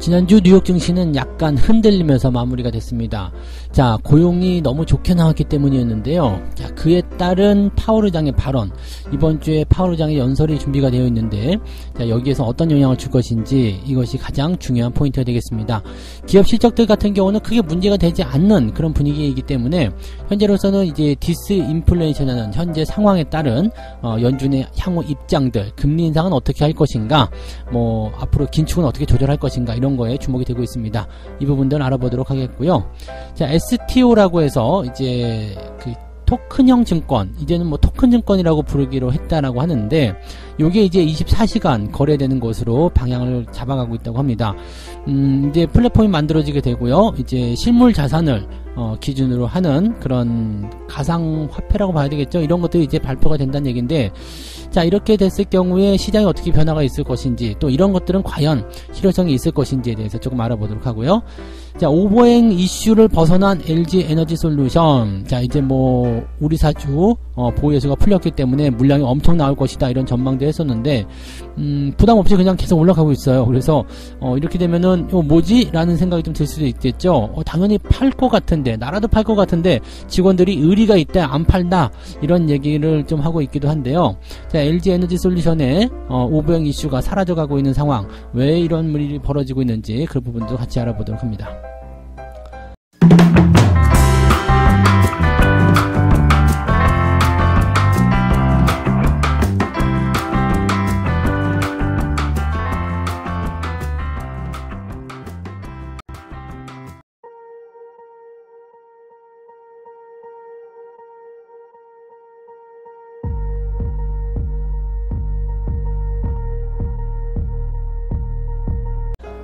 지난주 뉴욕 증시는 약간 흔들리면서 마무리가 됐습니다. 자, 고용이 너무 좋게 나왔기 때문이었는데요. 자, 그에 따른 파월 의장의 발언, 이번 주에 파월 의장의 연설이 준비가 되어 있는데, 자, 여기에서 어떤 영향을 줄 것인지 이것이 가장 중요한 포인트가 되겠습니다. 기업 실적들 같은 경우는 크게 문제가 되지 않는 그런 분위기이기 때문에 현재로서는 이제 디스인플레이션이라는 현재 상황에 따른 연준의 향후 입장들, 금리 인상은 어떻게 할 것인가, 뭐 앞으로 긴축은 어떻게 조절할 것인가, 이런 거에 주목이 되고 있습니다. 이 부분들 알아보도록 하겠고요. 자, STO라고 해서 이제 그 토큰형 증권, 이제는 뭐 토큰 증권이라고 부르기로 했다라고 하는데, 요게 이제 24시간 거래되는 것으로 방향을 잡아가고 있다고 합니다. 이제 플랫폼이 만들어지게 되고요. 이제 실물 자산을 기준으로 하는 그런 가상화폐라고 봐야 되겠죠. 이런 것들이 이제 발표가 된다는 얘기인데, 자, 이렇게 됐을 경우에 시장에 어떻게 변화가 있을 것인지, 또 이런 것들은 과연 실효성이 있을 것인지에 대해서 조금 알아보도록 하고요. 자, 오버행 이슈를 벗어난 LG 에너지 솔루션. 자, 이제 뭐 우리 사주 보유예수가 풀렸기 때문에 물량이 엄청 나올 것이다, 이런 전망도 했었는데 부담 없이 그냥 계속 올라가고 있어요. 그래서 이렇게 되면은 뭐지? 라는 생각이 좀 들 수도 있겠죠. 당연히 팔 것 같은데, 나라도 팔 것 같은데 직원들이 의리가 있다, 안 팔다, 이런 얘기를 좀 하고 있기도 한데요. 자, LG 에너지 솔루션의 오버행 이슈가 사라져가고 있는 상황, 왜 이런 일이 벌어지고 있는지 그 부분도 같이 알아보도록 합니다.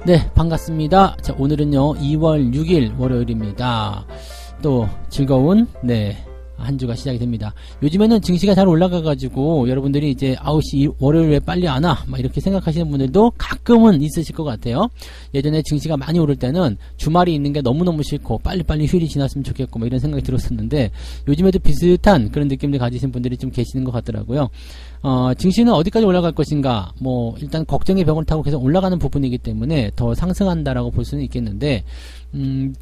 네, 반갑습니다. 자, 오늘은요 2월 6일 월요일입니다. 또 즐거운 한 주가 시작이 됩니다. 요즘에는 증시가 잘 올라가가지고 여러분들이 이제 아우씨 월요일 왜 빨리 안 와? 막 이렇게 생각하시는 분들도 가끔은 있으실 것 같아요. 예전에 증시가 많이 오를 때는 주말이 있는 게 너무너무 싫고 빨리빨리 휴일이 지났으면 좋겠고 뭐 이런 생각이 들었었는데, 요즘에도 비슷한 그런 느낌을 가지신 분들이 좀 계시는 것 같더라고요. 증시는 어디까지 올라갈 것인가, 뭐 일단 걱정의 벽을 타고 계속 올라가는 부분이기 때문에 더 상승한다라고 볼 수는 있겠는데,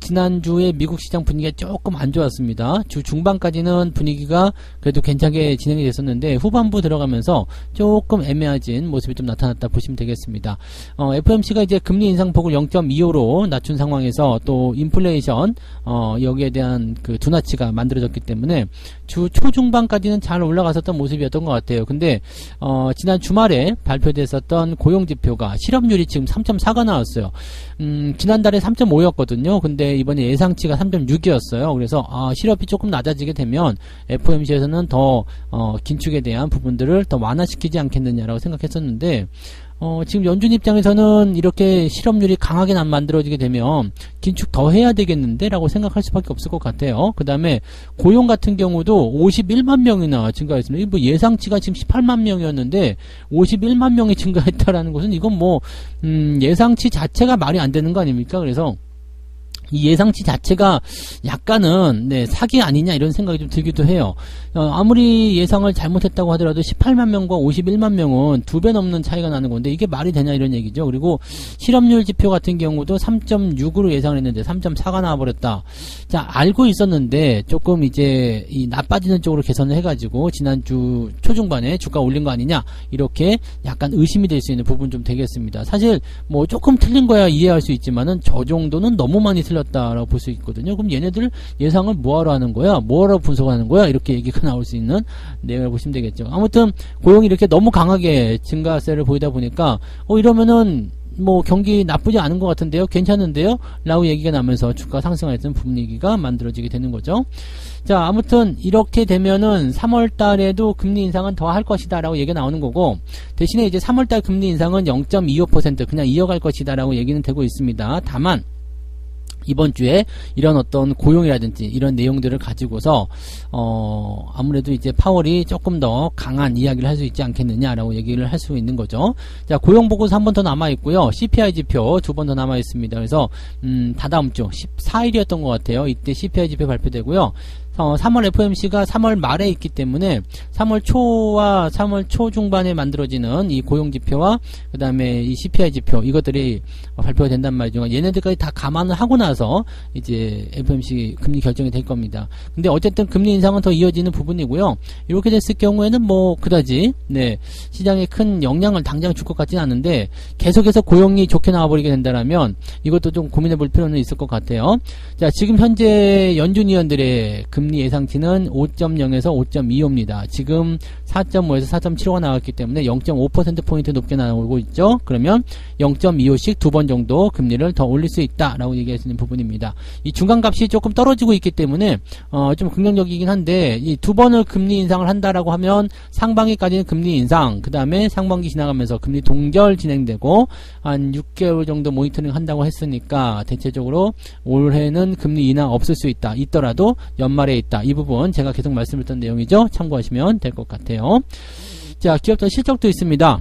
지난주에 미국 시장 분위기가 조금 안 좋았습니다. 주 중반까지는 분위기가 그래도 괜찮게 진행이 됐었는데, 후반부 들어가면서 조금 애매해진 모습이 좀 나타났다 보시면 되겠습니다. FOMC가 이제 금리 인상폭을 0.25로 낮춘 상황에서 또 인플레이션 여기에 대한 그 둔화치가 만들어졌기 때문에 주 초중반까지는 잘 올라갔었던 모습이었던 것 같아요. 근데 지난 주말에 발표됐었던 고용지표가 실업률이 지금 3.4가 나왔어요. 지난달에 3.5였거든요. 근데 이번에 예상치가 3.6이었어요. 그래서 실업이 조금 낮아지게 되면 FOMC에서는 더 긴축에 대한 부분들을 더 완화시키지 않겠느냐라고 생각했었는데, 지금 연준 입장에서는 이렇게 실업률이 강하게 만들어지게 되면 긴축 더 해야 되겠는데 라고 생각할 수밖에 없을 것 같아요. 그 다음에 고용 같은 경우도 51만 명이나 증가했습니다. 뭐 예상치가 지금 18만 명이었는데 51만 명이 증가했다라는 것은 이건 뭐 예상치 자체가 말이 안 되는 거 아닙니까? 그래서 이 예상치 자체가 약간은 사기 아니냐, 이런 생각이 좀 들기도 해요. 아무리 예상을 잘못했다고 하더라도 18만 명과 51만 명은 2배 넘는 차이가 나는 건데 이게 말이 되냐, 이런 얘기죠. 그리고 실업률 지표 같은 경우도 3.6으로 예상을 했는데 3.4가 나와버렸다. 자, 알고 있었는데 조금 이제 이 나빠지는 쪽으로 개선을 해가지고 지난주 초중반에 주가 올린 거 아니냐, 이렇게 약간 의심이 될 수 있는 부분 좀 되겠습니다. 사실 뭐 조금 틀린 거야 이해할 수 있지만은 저 정도는 너무 많이 틀렸다라고 볼 수 있거든요. 그럼 얘네들 예상을 뭐하러 하는 거야? 뭐하러 분석하는 거야? 이렇게 얘기가 나올 수 있는 내용을 보시면 되겠죠. 아무튼 고용이 이렇게 너무 강하게 증가세를 보이다 보니까 이러면은 뭐 경기 나쁘지 않은 것 같은데요, 괜찮은데요? 라고 얘기가 나면서 주가 상승하는 분위기가 만들어지게 되는 거죠. 자, 아무튼 이렇게 되면은 3월 달에도 금리 인상은 더 할 것이다 라고 얘기가 나오는 거고, 대신에 이제 3월 달 금리 인상은 0.25% 그냥 이어갈 것이다 라고 얘기는 되고 있습니다. 다만 이번 주에 이런 어떤 고용이라든지 이런 내용들을 가지고서 아무래도 이제 파월이 조금 더 강한 이야기를 할 수 있지 않겠느냐라고 얘기를 할 수 있는 거죠. 자, 고용 보고서 한 번 더 남아 있고요. CPI 지표 2번 더 남아 있습니다. 그래서 다다음 주 14일이었던 것 같아요. 이때 CPI 지표 발표되고요. 3월 FOMC가 3월 말에 있기 때문에 3월 초와 3월 초 중반에 만들어지는 이 고용지표와 그 다음에 이 CPI 지표 이것들이 발표가 된단 말이죠. 얘네들까지 다 감안을 하고 나서 이제 FOMC 금리 결정이 될 겁니다. 근데 어쨌든 금리 인상은 더 이어지는 부분이고요. 이렇게 됐을 경우에는 뭐 그다지 네 시장에 큰 영향을 당장 줄 것 같지는 않은데 계속해서 고용이 좋게 나와버리게 된다라면 이것도 좀 고민해 볼 필요는 있을 것 같아요. 자, 지금 현재 연준 위원들의 금리 예상치는 5.0에서 5.25입니다. 지금 4.5에서 4.75가 나왔기 때문에 0.5%포인트 높게 나오고 있죠. 그러면 0.25씩 두 번 정도 금리를 더 올릴 수 있다라고 얘기할 수 있는 부분입니다. 이 중간값이 조금 떨어지고 있기 때문에 좀 긍정적이긴 한데 이 두 번을 금리 인상을 한다라고 하면 상반기까지는 금리 인상, 그 다음에 상반기 지나가면서 금리 동결 진행되고 한 6개월 정도 모니터링 한다고 했으니까 대체적으로 올해는 금리 인하 없을 수 있다. 있더라도 연말에 있다. 이 부분 제가 계속 말씀드렸던 내용이죠. 참고하시면 될 것 같아요. 자, 기업들 실적도 있습니다.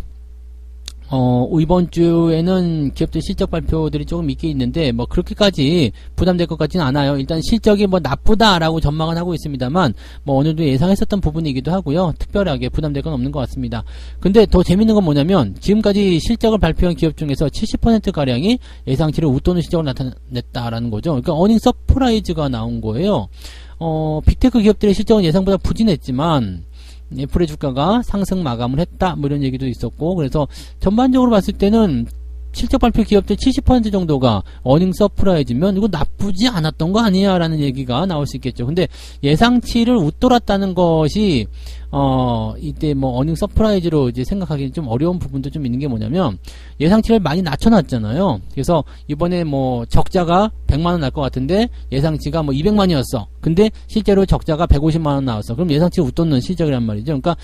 이번 주에는 기업들 실적 발표들이 조금 있긴 있는데, 뭐, 그렇게까지 부담될 것 같지는 않아요. 일단 실적이 뭐 나쁘다라고 전망은 하고 있습니다만, 뭐, 어느 정도 예상했었던 부분이기도 하고요. 특별하게 부담될 건 없는 것 같습니다. 근데 더 재밌는 건 뭐냐면, 지금까지 실적을 발표한 기업 중에서 70%가량이 예상치를 웃도는 실적을 나타냈다라는 거죠. 그러니까 어닝 서프라이즈가 나온 거예요. 빅테크 기업들의 실적은 예상보다 부진했지만, 애플의 주가가 상승 마감을 했다 뭐 이런 얘기도 있었고, 그래서 전반적으로 봤을 때는 실적 발표 기업들 70% 정도가 어닝 서프라이즈면 이거 나쁘지 않았던 거 아니야 라는 얘기가 나올 수 있겠죠. 근데 예상치를 웃돌았다는 것이 이때 뭐 어닝 서프라이즈로 이제 생각하기는 좀 어려운 부분도 좀 있는 게 뭐냐면, 예상치를 많이 낮춰놨잖아요. 그래서 이번에 뭐 적자가 100만원 날 것 같은데 예상치가 뭐 200만이었어. 근데 실제로 적자가 150만원 나왔어. 그럼 예상치 웃돋는 실적이란 말이죠. 그러니까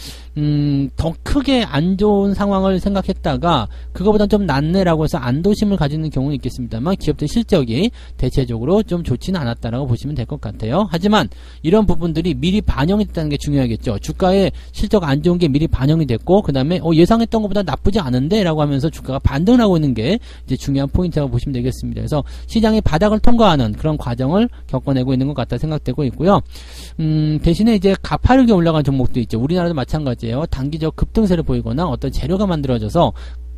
더 크게 안 좋은 상황을 생각했다가 그거보다 좀 낫네라고 해서 안도심을 가지는 경우는 있겠습니다만, 기업들 실적이 대체적으로 좀 좋지는 않았다라고 보시면 될 것 같아요. 하지만 이런 부분들이 미리 반영이 됐다는 게 중요하겠죠. 주가에 실적 안 좋은 게 미리 반영이 됐고, 그 다음에 예상했던 것보다 나쁘지 않은데 라고 하면서 주가가 반등을 하고 있는 게 이제 중요한 포인트라고 보시면 되겠습니다. 그래서 시장의 바닥을 통과하는 그런 과정을 겪어내고 있는 것 같다 생각되고 있고요. 대신에 이제 가파르게 올라간 종목도 있죠. 우리나라도 마찬가지예요. 단기적 급등세를 보이거나 어떤 재료가 만들어져서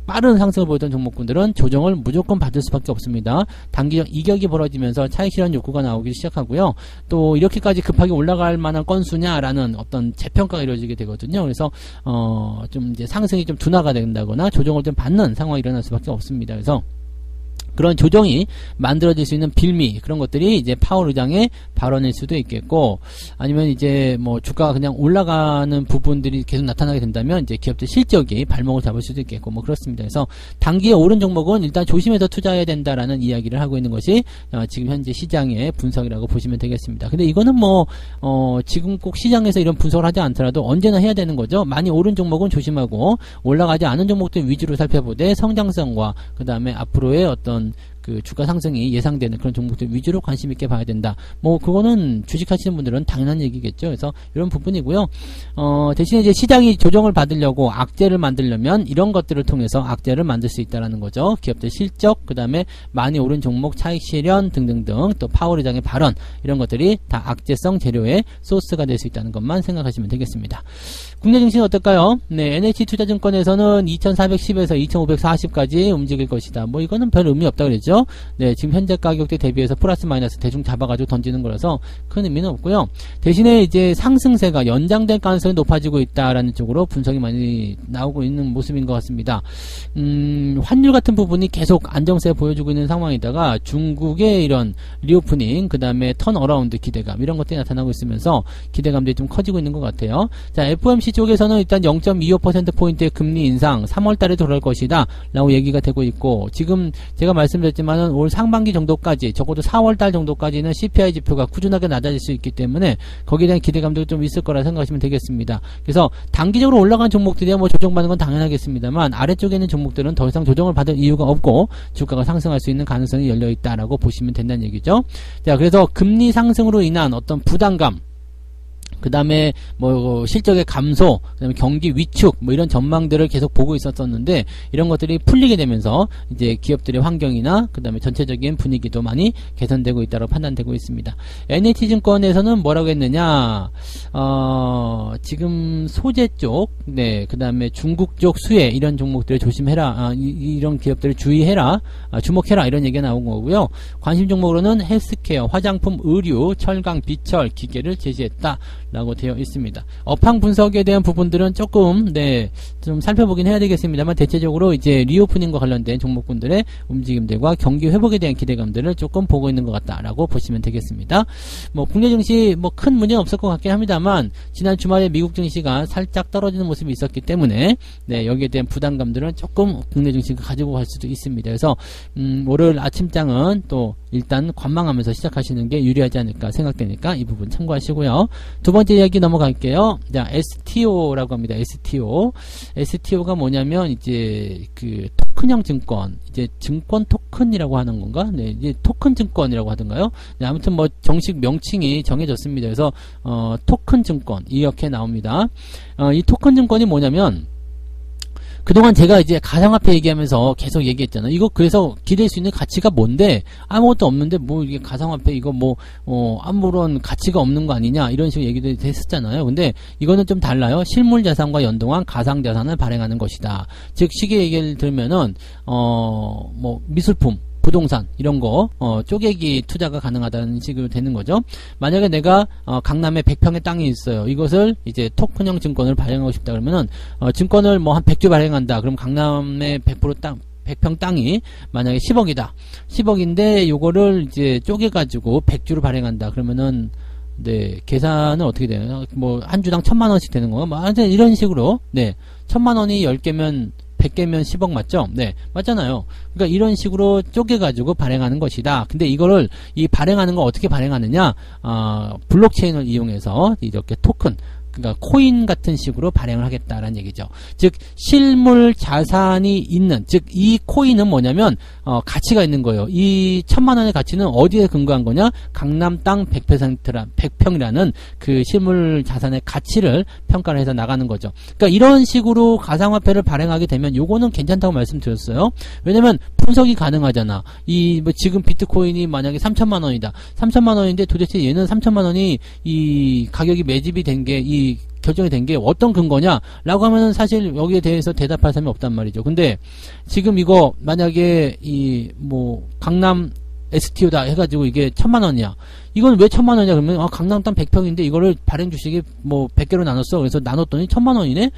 빠른 상승을 보이던 종목군들은 조정을 무조건 받을 수밖에 없습니다. 단기적 이격이 벌어지면서 차익 실현 욕구가 나오기 시작하고요. 또 이렇게까지 급하게 올라갈 만한 건수냐라는 어떤 재평가가 이루어지게 되거든요. 그래서 좀 이제 상승이 좀 둔화가 된다거나 조정을 좀 받는 상황이 일어날 수밖에 없습니다. 그래서 그런 조정이 만들어질 수 있는 빌미, 그런 것들이 이제 파월 의장의 발언일 수도 있겠고, 아니면 이제 뭐 주가가 그냥 올라가는 부분들이 계속 나타나게 된다면 이제 기업들 실적이 발목을 잡을 수도 있겠고, 뭐 그렇습니다. 그래서 단기에 오른 종목은 일단 조심해서 투자해야 된다라는 이야기를 하고 있는 것이 지금 현재 시장의 분석이라고 보시면 되겠습니다. 근데 이거는 뭐 지금 꼭 시장에서 이런 분석을 하지 않더라도 언제나 해야 되는 거죠. 많이 오른 종목은 조심하고 올라가지 않은 종목들 위주로 살펴보되 성장성과 그 다음에 앞으로의 어떤 그 주가 상승이 예상되는 그런 종목들 위주로 관심 있게 봐야 된다. 뭐 그거는 주식하시는 분들은 당연한 얘기겠죠. 그래서 이런 부분이고요. 대신에 이제 시장이 조정을 받으려고 악재를 만들려면 이런 것들을 통해서 악재를 만들 수 있다라는 거죠. 기업들 실적, 그 다음에 많이 오른 종목 차익 실현 등등등, 또 파월 의장의 발언, 이런 것들이 다 악재성 재료의 소스가 될 수 있다는 것만 생각하시면 되겠습니다. 국내 증시는 어떨까요? 네, NH투자증권에서는 2410에서 2540까지 움직일 것이다. 뭐 이거는 별 의미 없다 그랬죠. 네, 지금 현재 가격대 대비해서 플러스 마이너스 대충 잡아가지고 던지는 거라서 큰 의미는 없고요. 대신에 이제 상승세가 연장될 가능성이 높아지고 있다라는 쪽으로 분석이 많이 나오고 있는 모습인 것 같습니다. 환율 같은 부분이 계속 안정세 보여주고 있는 상황이다가 중국의 이런 리오프닝, 그 다음에 턴어라운드 기대감, 이런 것들이 나타나고 있으면서 기대감들이 좀 커지고 있는 것 같아요. 자, FOMC 쪽에서는 일단 0.25%포인트의 금리 인상 3월 달에 돌아올 것이다 라고 얘기가 되고 있고, 지금 제가 말씀드렸지만은 올 상반기 정도까지, 적어도 4월 달 정도까지는 CPI 지표가 꾸준하게 낮아질 수 있기 때문에 거기에 대한 기대감도 좀 있을 거라 생각하시면 되겠습니다. 그래서 단기적으로 올라간 종목들이야 뭐 조정받는 건 당연하겠습니다만, 아래쪽에 있는 종목들은 더 이상 조정을 받을 이유가 없고 주가가 상승할 수 있는 가능성이 열려 있다라고 보시면 된다는 얘기죠. 자, 그래서 금리 상승으로 인한 어떤 부담감, 그 다음에 뭐 실적의 감소, 그 다음에 경기 위축 뭐 이런 전망들을 계속 보고 있었었는데 이런 것들이 풀리게 되면서 이제 기업들의 환경이나 그 다음에 전체적인 분위기도 많이 개선되고 있다고 판단되고 있습니다. NH증권에서는 뭐라고 했느냐, 지금 소재 쪽, 네, 그 다음에 중국 쪽 수혜 이런 종목들을 조심해라, 이런 기업들을 주의해라, 주목해라 이런 얘기가 나온 거고요. 관심 종목으로는 헬스케어, 화장품, 의류, 철강, 비철, 기계를 제시했다 라고 되어 있습니다. 업황 분석에 대한 부분들은 조금 좀 살펴보긴 해야 되겠습니다만 대체적으로 이제 리오프닝과 관련된 종목군들의 움직임들과 경기 회복에 대한 기대감들을 조금 보고 있는 것 같다라고 보시면 되겠습니다. 뭐 국내 증시 뭐 큰 문제는 없을 것 같긴 합니다만 지난 주말에 미국 증시가 살짝 떨어지는 모습이 있었기 때문에 여기에 대한 부담감들은 조금 국내 증시가 가지고 갈 수도 있습니다. 그래서 월요일 아침장은 또 일단 관망하면서 시작하시는 게 유리하지 않을까 생각되니까 이 부분 참고하시고요. 두 번째 이야기 넘어갈게요. 자, STO라고 합니다. STO가 뭐냐면 이제 그 토큰형 증권, 이제 증권 토큰이라고 하는 건가? 네, 이제 토큰 증권이라고 하던가요? 네, 아무튼 뭐 정식 명칭이 정해졌습니다. 그래서 토큰 증권 이렇게 나옵니다. 이 토큰 증권이 뭐냐면 그동안 제가 이제 가상화폐 얘기하면서 계속 얘기했잖아요. 이거 그래서 기댈 수 있는 가치가 뭔데? 아무것도 없는데 뭐 이게 가상화폐 이거 뭐 아무런 가치가 없는 거 아니냐 이런 식으로 얘기도 했었잖아요. 근데 이거는 좀 달라요. 실물 자산과 연동한 가상 자산을 발행하는 것이다. 즉 쉽게 얘기를 들면은 뭐 미술품, 부동산 이런 거 쪼개기 투자가 가능하다는 식으로 되는 거죠. 만약에 내가 강남에 100평의 땅이 있어요. 이것을 이제 토큰형 증권을 발행하고 싶다 그러면은 증권을 뭐 한 100주 발행한다. 그럼 강남의 100평 땅이 만약에 10억이다. 10억인데 요거를 이제 쪼개가지고 100주로 발행한다. 그러면은 네, 계산은 어떻게 되나요? 뭐 한 주당 1000만원씩 되는 건가? 뭐 하여튼 이런 식으로 1000만원이 10개면 100개면 10억 맞죠? 네, 맞잖아요. 그러니까 이런 식으로 쪼개가지고 발행하는 것이다. 근데 이거를 이 발행하는 거 어떻게 발행하느냐? 블록체인을 이용해서 이렇게 토큰, 그러니까 코인 같은 식으로 발행을 하겠다라는 얘기죠. 즉 실물 자산이 있는, 즉 이 코인은 뭐냐면 가치가 있는 거예요. 이 1000만원의 가치는 어디에 근거한 거냐? 강남 땅 100평이라는 그 실물 자산의 가치를 평가를 해서 나가는 거죠. 그러니까 이런 식으로 가상화폐를 발행하게 되면 요거는 괜찮다고 말씀드렸어요. 왜냐면 분석이 가능하잖아. 뭐 지금 비트코인이 만약에 3000만원이다. 3000만원인데 도대체 얘는 3000만원이 이 가격이 매집이 된 게 결정이 된 게 어떤 근거냐? 라고 하면은 사실 여기에 대해서 대답할 사람이 없단 말이죠. 근데 지금 이거 만약에 뭐 강남 STO다 해가지고 이게 1000만원이야. 이건 왜 1000만원이냐 그러면 강남 땅 100평인데 이거를 발행 주식이 뭐 100개로 나눴어. 그래서 나눴더니 1000만원이네?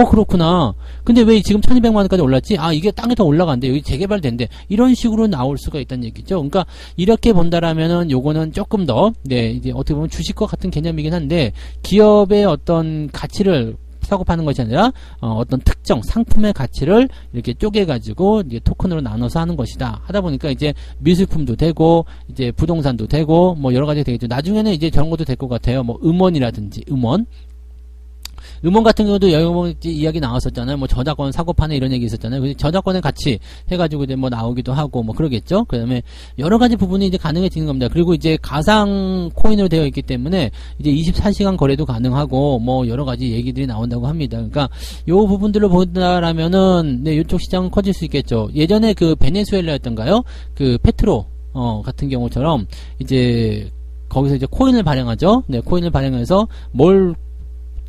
그렇구나. 근데 왜 지금 1200만원까지 올랐지? 이게 땅이 더 올라간대. 여기 재개발된대. 이런 식으로 나올 수가 있다는 얘기죠. 그러니까 이렇게 본다라면은 요거는 조금 더 이제 어떻게 보면 주식과 같은 개념이긴 한데 기업의 어떤 가치를 사고 파는 것이 아니라 어떤 특정 상품의 가치를 이렇게 쪼개가지고 이제 토큰으로 나눠서 하는 것이다. 하다 보니까 이제 미술품도 되고 이제 부동산도 되고 뭐 여러 가지 되겠죠. 나중에는 이제 저런 것도 될 것 같아요. 뭐 음원이라든지 음원 같은 경우도 여러 이야기 나왔었잖아요. 뭐 저작권 사고 파는 이런 얘기 있었잖아요. 저작권의 가치 해가지고 이제 뭐 나오기도 하고 뭐 그러겠죠. 그 다음에 여러 가지 부분이 이제 가능해지는 겁니다. 그리고 이제 가상 코인으로 되어 있기 때문에 이제 24시간 거래도 가능하고 뭐 여러 가지 얘기들이 나온다고 합니다. 그러니까 요 부분들을 본다라면은 이쪽 시장은 커질 수 있겠죠. 예전에 그 베네수엘라였던가요? 그 페트로 같은 경우처럼 이제 거기서 이제 코인을 발행하죠. 코인을 발행해서 뭘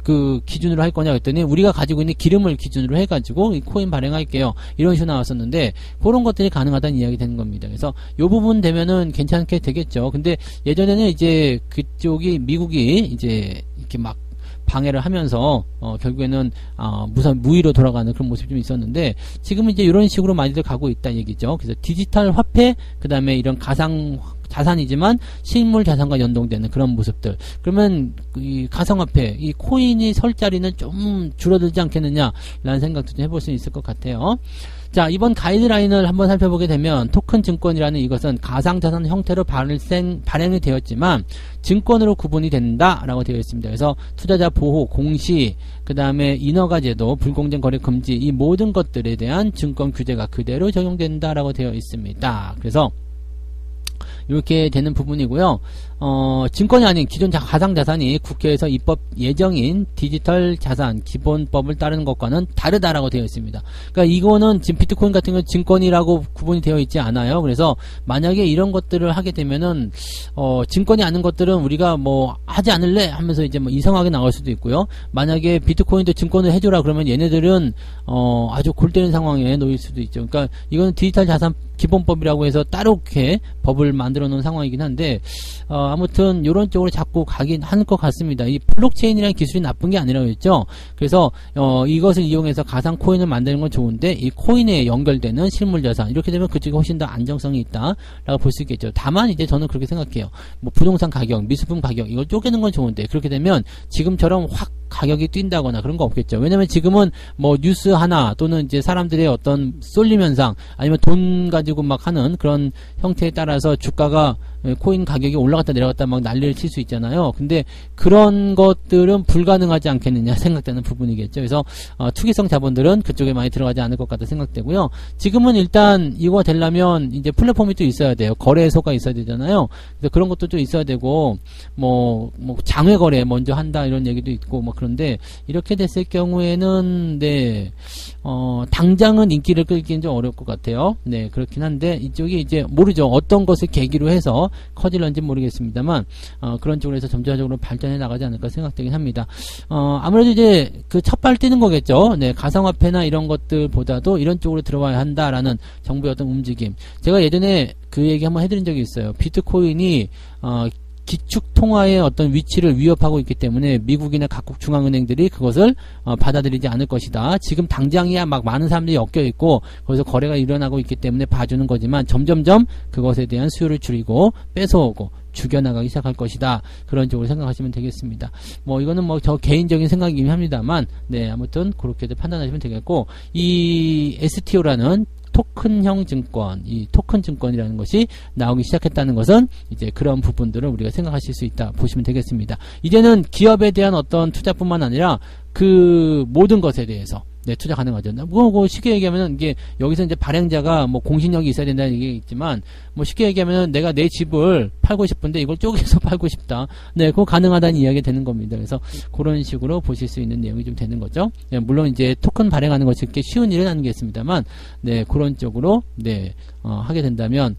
그 기준으로 할 거냐 했더니 우리가 가지고 있는 기름을 기준으로 해가지고 이 코인 발행할게요. 이런 식으로 나왔었는데 그런 것들이 가능하다는 이야기 되는 겁니다. 그래서 요 부분 되면은 괜찮게 되겠죠. 근데 예전에는 이제 그쪽이 미국이 이제 이렇게 막 방해를 하면서 결국에는 무위로 돌아가는 그런 모습이 좀 있었는데 지금은 이제 이런 식으로 많이들 가고 있다는 얘기죠. 그래서 디지털 화폐 그 다음에 이런 가상 자산이지만 실물 자산과 연동되는 그런 모습들. 그러면 이 가상화폐, 이 코인이 설 자리는 좀 줄어들지 않겠느냐라는 생각도 좀 해볼 수 있을 것 같아요. 자, 이번 가이드라인을 한번 살펴보게 되면 토큰 증권이라는 이것은 가상자산 형태로 발행이 되었지만 증권으로 구분이 된다라고 되어 있습니다. 그래서 투자자 보호, 공시, 그 다음에 인허가 제도, 불공정 거래 금지 이 모든 것들에 대한 증권 규제가 그대로 적용된다라고 되어 있습니다. 그래서 이렇게 되는 부분이고요. 증권이 아닌 기존 가상자산이 국회에서 입법 예정인 디지털 자산 기본법을 따르는 것과는 다르다라고 되어 있습니다. 그러니까 이거는 지금 비트코인 같은 경우는 증권이라고 구분이 되어 있지 않아요. 그래서 만약에 이런 것들을 하게 되면은 증권이 아닌 것들은 우리가 뭐 하지 않을래 하면서 이제 뭐 이상하게 나올 수도 있고요. 만약에 비트코인도 증권을 해줘라 그러면 얘네들은 아주 골 때리는 상황에 놓일 수도 있죠. 그러니까 이거는 디지털 자산 기본법이라고 해서 따로 이렇게 법을 만들어 놓은 상황이긴 한데 아무튼 이런 쪽으로 자꾸 가긴 하는 것 같습니다. 이 블록체인이라는 기술이 나쁜 게 아니라고 했죠. 그래서 이것을 이용해서 가상 코인을 만드는 건 좋은데 이 코인에 연결되는 실물 자산 이렇게 되면 그쪽이 훨씬 더 안정성이 있다라고 볼 수 있겠죠. 다만 이제 저는 그렇게 생각해요. 뭐 부동산 가격, 미술품 가격 이걸 쪼개는 건 좋은데 그렇게 되면 지금처럼 확 가격이 뛴다거나 그런 거 없겠죠. 왜냐면 지금은 뭐 뉴스 하나 또는 이제 사람들의 어떤 쏠림 현상 아니면 돈 가지고 막 하는 그런 형태에 따라서 주가가 코인 가격이 올라갔다 내려갔다 막 난리를 칠 수 있잖아요. 근데 그런 것들은 불가능하지 않겠느냐 생각되는 부분이겠죠. 그래서 투기성 자본들은 그쪽에 많이 들어가지 않을 것 같다 생각되고요. 지금은 일단 이거 되려면 이제 플랫폼이 또 있어야 돼요. 거래소가 있어야 되잖아요. 그래서 그런 것도 좀 있어야 되고 뭐 장외 거래 먼저 한다 이런 얘기도 있고 뭐 그런데 이렇게 됐을 경우에는 네 당장은 인기를 끌기는 좀 어려울 것 같아요. 네 그렇긴 한데 이쪽이 이제 모르죠. 어떤 것을 계기로 해서 커질런지 모르겠습니다만 그런 쪽으로 해서 점차적으로 발전해 나가지 않을까 생각되긴 합니다. 아무래도 이제 그 첫발 뛰는 거겠죠. 네 가상화폐나 이런 것들보다도 이런 쪽으로 들어와야 한다라는 정부의 어떤 움직임. 제가 예전에 그 얘기 한번 해드린 적이 있어요. 비트코인이 기축 통화의 어떤 위치를 위협하고 있기 때문에 미국이나 각국 중앙은행들이 그것을 받아들이지 않을 것이다. 지금 당장이야 막 많은 사람들이 엮여 있고 거기서 거래가 일어나고 있기 때문에 봐주는 거지만 점점점 그것에 대한 수요를 줄이고 뺏어오고 죽여나가기 시작할 것이다. 그런 쪽으로 생각하시면 되겠습니다. 뭐 이거는 뭐 저 개인적인 생각이긴 합니다만 네 아무튼 그렇게도 판단하시면 되겠고 이 STO라는 토큰형 증권, 이 토큰 증권이라는 것이 나오기 시작했다는 것은 이제 그런 부분들을 우리가 생각하실 수 있다 보시면 되겠습니다. 이제는 기업에 대한 어떤 투자뿐만 아니라 그 모든 것에 대해서 네, 투자 가능하죠. 뭐 쉽게 얘기하면은 이게 여기서 이제 발행자가 뭐 공신력이 있어야 된다는 얘기가 있지만 뭐 쉽게 얘기하면은 내가 내 집을 팔고 싶은데 이걸 쪼개서 팔고 싶다. 네, 그거 가능하다는 이야기가 되는 겁니다. 그래서 그런 식으로 보실 수 있는 내용이 좀 되는 거죠. 네, 물론 이제 토큰 발행하는 것이 그렇게 쉬운 일은 아니겠습니다만 네, 그런 쪽으로 네, 하게 된다면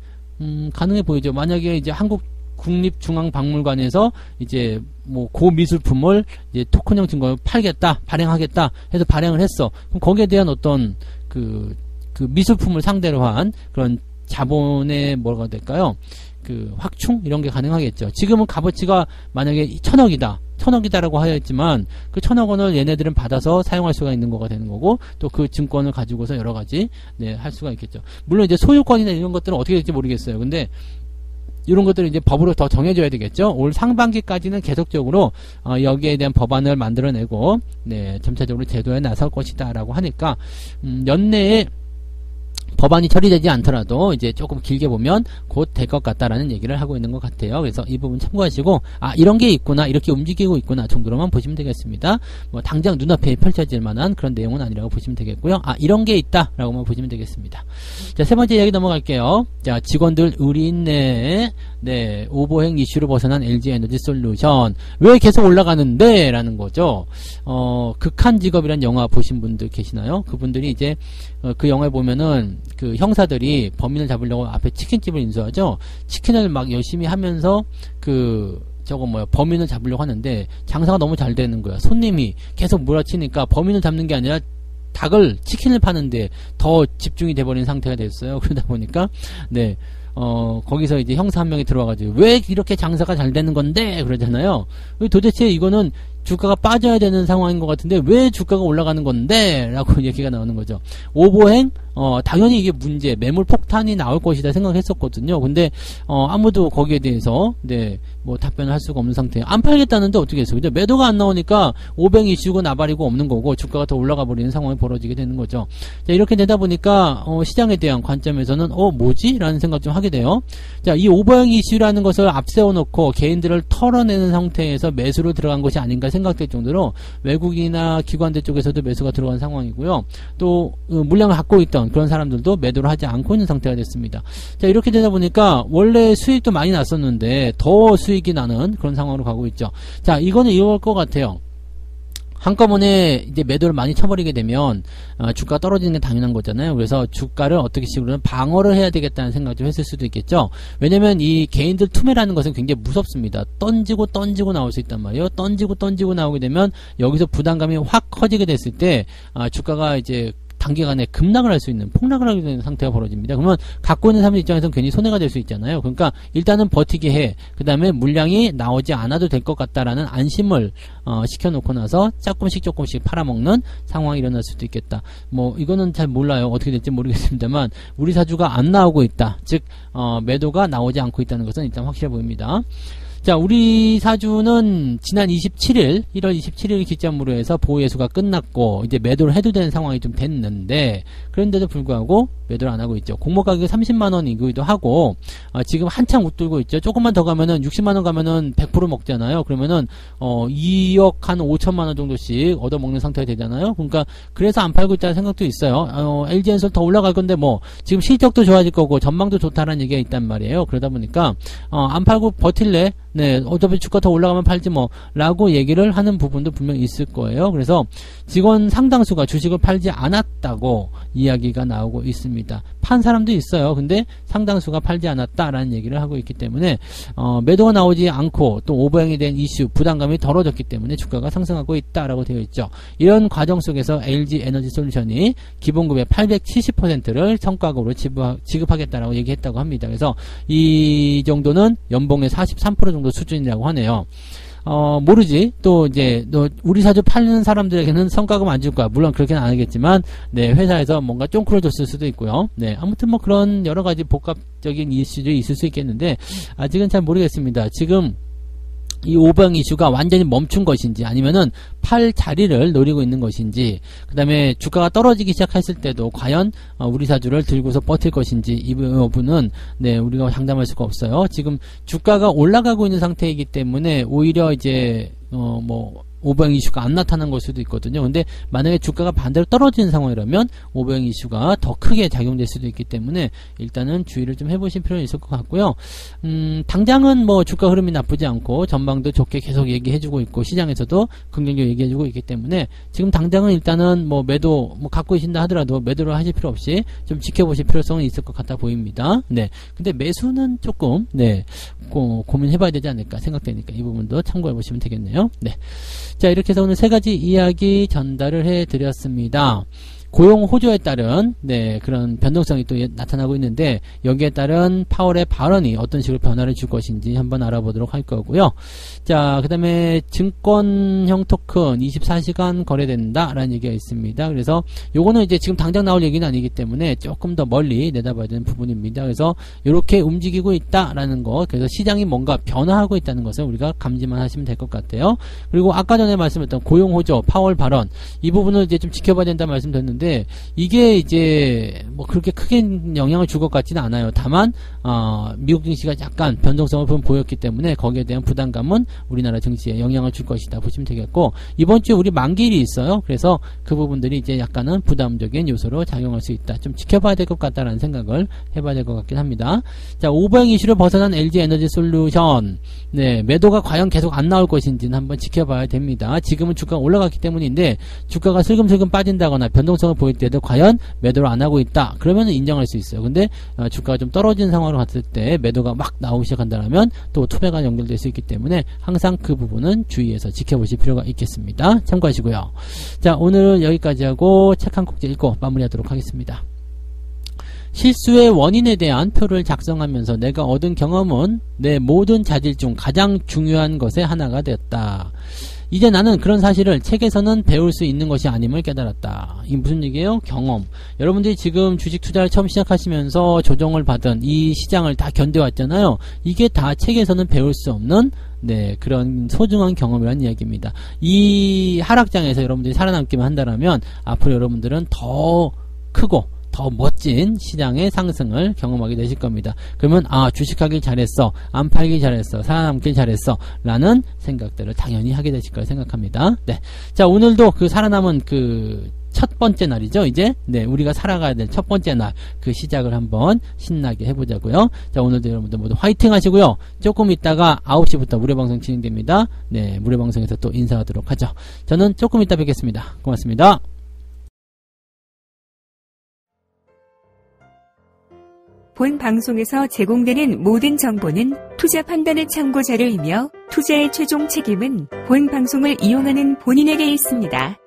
가능해 보이죠. 만약에 이제 한국 국립중앙박물관에서 이제 뭐 고미술품을 이제 토큰형 증권을 팔겠다, 발행하겠다 해서 발행을 했어. 그럼 거기에 대한 어떤 그 미술품을 상대로 한 그런 자본의 뭐가 될까요? 그 확충 이런 게 가능하겠죠. 지금은 값어치가 만약에 1000억이다라고 하였지만 그 1000억 원을 얘네들은 받아서 사용할 수가 있는 거가 되는 거고 또 그 증권을 가지고서 여러 가지 네, 할 수가 있겠죠. 물론 이제 소유권이나 이런 것들은 어떻게 될지 모르겠어요. 근데 이런 것들을 이제 법으로 더 정해줘야 되겠죠. 올 상반기까지는 계속적으로 여기에 대한 법안을 만들어내고 네, 점차적으로 제도에 나설 것이다라고 하니까 연내에 법안이 처리되지 않더라도 이제 조금 길게 보면 곧 될 것 같다라는 얘기를 하고 있는 것 같아요. 그래서 이 부분 참고하시고 이런 게 있구나 이렇게 움직이고 있구나 정도로만 보시면 되겠습니다. 뭐 당장 눈앞에 펼쳐질 만한 그런 내용은 아니라고 보시면 되겠고요. 이런 게 있다라고만 보시면 되겠습니다. 자, 세 번째 이야기 넘어갈게요. 자, 직원들 의리있네. 네, 오보행 이슈로 벗어난 LG에너지 솔루션 왜 계속 올라가는데? 라는 거죠. 극한 직업이란 영화 보신 분들 계시나요? 그분들이 이제 그 영화에 보면은 그 형사들이 범인을 잡으려고 앞에 치킨집을 인수하죠. 치킨을 막 열심히 하면서 범인을 잡으려고 하는데 장사가 너무 잘 되는 거야. 손님이 계속 몰아치니까 범인을 잡는 게 아니라 치킨을 파는데 더 집중이 돼버린 상태가 됐어요. 그러다 보니까 네. 거기서 이제 형사 한 명이 들어와가지고 왜 이렇게 장사가 잘 되는 건데 그러잖아요. 도대체 이거는 주가가 빠져야 되는 상황인 것 같은데 왜 주가가 올라가는 건데? 라고 얘기가 나오는 거죠. 오보행? 당연히 이게 문제, 매물 폭탄이 나올 것이다 생각했었거든요. 근데 아무도 거기에 대해서 네, 뭐 답변을 할 수가 없는 상태예요. 안 팔겠다는데 어떻게 했어요? 근데 매도가 안 나오니까 오뱅 이슈고 나발이고 없는 거고 주가가 더 올라가 버리는 상황이 벌어지게 되는 거죠. 자, 이렇게 되다 보니까 시장에 대한 관점에서는 뭐지? 라는 생각 좀 하게 돼요. 자, 이 오보행 이슈라는 것을 앞세워 놓고 개인들을 털어내는 상태에서 매수로 들어간 것이 아닌가 생각될 정도로 외국이나 기관들 쪽에서도 매수가 들어간 상황이고요. 또 물량을 갖고 있던 그런 사람들도 매도를 하지 않고 있는 상태가 됐습니다. 자, 이렇게 되다 보니까 원래 수익도 많이 났었는데 더 수익이 나는 그런 상황으로 가고 있죠. 자, 이거는 이럴 것 같아요. 한꺼번에 이제 매도를 많이 쳐버리게 되면 주가가 떨어지는 게 당연한 거잖아요. 그래서 주가를 어떻게 식으로는 방어를 해야 되겠다는 생각을 좀 했을 수도 있겠죠. 왜냐면 이 개인들 투매라는 것은 굉장히 무섭습니다. 던지고 나올 수 있단 말이에요. 던지고 나오게 되면 여기서 부담감이 확 커지게 됐을 때 주가가 이제 단기간에 급락을 할 수 있는, 폭락을 하게 되는 상태가 벌어집니다. 그러면 갖고 있는 사람들 입장에서는 괜히 손해가 될 수 있잖아요. 그러니까 일단은 버티게 해. 그 다음에 물량이 나오지 않아도 될 것 같다라는 안심을 시켜놓고 나서 조금씩 팔아먹는 상황이 일어날 수도 있겠다. 뭐 이거는 잘 몰라요. 어떻게 될지 모르겠습니다만 우리 사주가 안 나오고 있다. 즉 매도가 나오지 않고 있다는 것은 일단 확실해 보입니다. 자, 우리 사주는 지난 1월 27일 기점으로 해서 보호예수가 끝났고 이제 매도를 해도 되는 상황이 좀 됐는데 그런데도 불구하고 매도를 안 하고 있죠. 공모 가격이 30만원이기도 하고 지금 한창 웃돌고 있죠. 조금만 더 가면은 60만원 가면은 100% 먹잖아요. 그러면은 2억 한 5천만원 정도씩 얻어먹는 상태가 되잖아요. 그러니까 그래서 안 팔고 있다는 생각도 있어요. LG엔솔 더 올라갈 건데 뭐 지금 실적도 좋아질 거고 전망도 좋다라는 얘기가 있단 말이에요. 그러다 보니까 안 팔고 버틸래? 네, 어차피 주가 더 올라가면 팔지 뭐 라고 얘기를 하는 부분도 분명히 있을 거예요. 그래서 직원 상당수가 주식을 팔지 않았다고 이야기가 나오고 있습니다. 판 사람도 있어요. 근데 상당수가 팔지 않았다라는 얘기를 하고 있기 때문에 매도가 나오지 않고 또 오버행이 된 이슈, 부담감이 덜어졌기 때문에 주가가 상승하고 있다라고 되어 있죠. 이런 과정 속에서 LG에너지솔루션이 기본급의 870%를 성과급으로 지급하겠다라고 얘기했다고 합니다. 그래서 이 정도는 연봉의 43% 정도 수준이라고 하네요. 모르지. 또 이제 우리 사주 팔는 사람들에게는 성과금 안 줄 거야. 물론 그렇게는 안 하겠지만 네, 회사에서 뭔가 쫑크를 줬을 수도 있고요. 네, 아무튼 뭐 그런 여러 가지 복합적인 이슈들이 있을 수 있겠는데 아직은 잘 모르겠습니다. 지금 이 오버행 이슈가 완전히 멈춘 것인지 아니면은 팔 자리를 노리고 있는 것인지 그 다음에 주가가 떨어지기 시작했을 때도 과연 우리 사주를 들고서 버틸 것인지 이 부분은 네, 우리가 장담할 수가 없어요. 지금 주가가 올라가고 있는 상태이기 때문에 오히려 이제 오버행 이슈가 안 나타난 걸 수도 있거든요. 근데 만약에 주가가 반대로 떨어지는 상황이라면 오버행 이슈가 더 크게 작용될 수도 있기 때문에 일단은 주의를 좀 해보실 필요는 있을 것 같고요. 당장은 뭐 주가 흐름이 나쁘지 않고 전망도 좋게 계속 얘기해주고 있고 시장에서도 긍정적으로 얘기해주고 있기 때문에 지금 당장은 일단은 뭐 매도 갖고 계신다 하더라도 매도를 하실 필요 없이 좀 지켜보실 필요성은 있을 것 같아 보입니다. 네. 근데 매수는 조금 네 고민해봐야 되지 않을까 생각되니까 이 부분도 참고해 보시면 되겠네요. 네. 자, 이렇게 해서 오늘 세 가지 이야기 전달을 해드렸습니다. 고용 호조에 따른 네, 그런 변동성이 또 나타나고 있는데 여기에 따른 파월의 발언이 어떤 식으로 변화를 줄 것인지 한번 알아보도록 할 거고요. 자, 그 다음에 증권형 토큰 24시간 거래된다 라는 얘기가 있습니다. 그래서 요거는 이제 지금 당장 나올 얘기는 아니기 때문에 조금 더 멀리 내다봐야 되는 부분입니다. 그래서 이렇게 움직이고 있다라는 거, 그래서 시장이 뭔가 변화하고 있다는 것을 우리가 감지만 하시면 될 것 같아요. 그리고 아까 전에 말씀했던 고용 호조, 파월 발언 이 부분을 이제 좀 지켜봐야 된다 말씀드렸는데 이게 이제 뭐 그렇게 크게 영향을 줄 것 같지는 않아요. 다만 미국 증시가 약간 변동성을 보였기 때문에 거기에 대한 부담감은 우리나라 증시에 영향을 줄 것이다 보시면 되겠고 이번 주에 우리 만기일이 있어요. 그래서 그 부분들이 이제 약간은 부담적인 요소로 작용할 수 있다. 좀 지켜봐야 될 것 같다라는 생각을 해봐야 될 것 같긴 합니다. 자, 오버행 이슈를 벗어난 LG에너지솔루션 네, 매도가 과연 계속 안 나올 것인지는 한번 지켜봐야 됩니다. 지금은 주가가 올라갔기 때문인데 주가가 슬금슬금 빠진다거나 변동성을 보일 때도 과연 매도를 안 하고 있다. 그러면 인정할 수 있어요. 근데 주가가 좀 떨어지는 상황으로 갔을 때 매도가 막 나오기 시작한다면 또 투매가 연결될 수 있기 때문에 항상 그 부분은 주의해서 지켜보실 필요가 있겠습니다. 참고하시고요. 자, 오늘은 여기까지 하고 책 한 꼭지 읽고 마무리하도록 하겠습니다. 실수의 원인에 대한 표를 작성하면서 내가 얻은 경험은 내 모든 자질 중 가장 중요한 것의 하나가 되었다. 이제 나는 그런 사실을 책에서는 배울 수 있는 것이 아님을 깨달았다. 이게 무슨 얘기예요? 경험. 여러분들이 지금 주식 투자를 처음 시작하시면서 조정을 받은 이 시장을 다 견뎌왔잖아요. 이게 다 책에서는 배울 수 없는 네, 그런 소중한 경험이라는 이야기입니다. 이 하락장에서 여러분들이 살아남기만 한다면 앞으로 여러분들은 더 크고 더 멋진 시장의 상승을 경험하게 되실 겁니다. 그러면 주식하길 잘했어, 안 팔길 잘했어, 살아남길 잘했어 라는 생각들을 당연히 하게 되실 거라 생각합니다. 네, 자, 오늘도 그 살아남은 그 첫 번째 날이죠. 이제 우리가 살아가야 될 첫 번째 날, 그 시작을 한번 신나게 해보자고요. 자, 오늘도 여러분들 모두 화이팅 하시고요. 조금 있다가 9시부터 무료방송 진행됩니다. 네, 무료방송에서 또 인사하도록 하죠. 저는 조금 이따 뵙겠습니다. 고맙습니다. 본 방송에서 제공되는 모든 정보는 투자 판단의 참고 자료이며 투자의 최종 책임은 본 방송을 이용하는 본인에게 있습니다.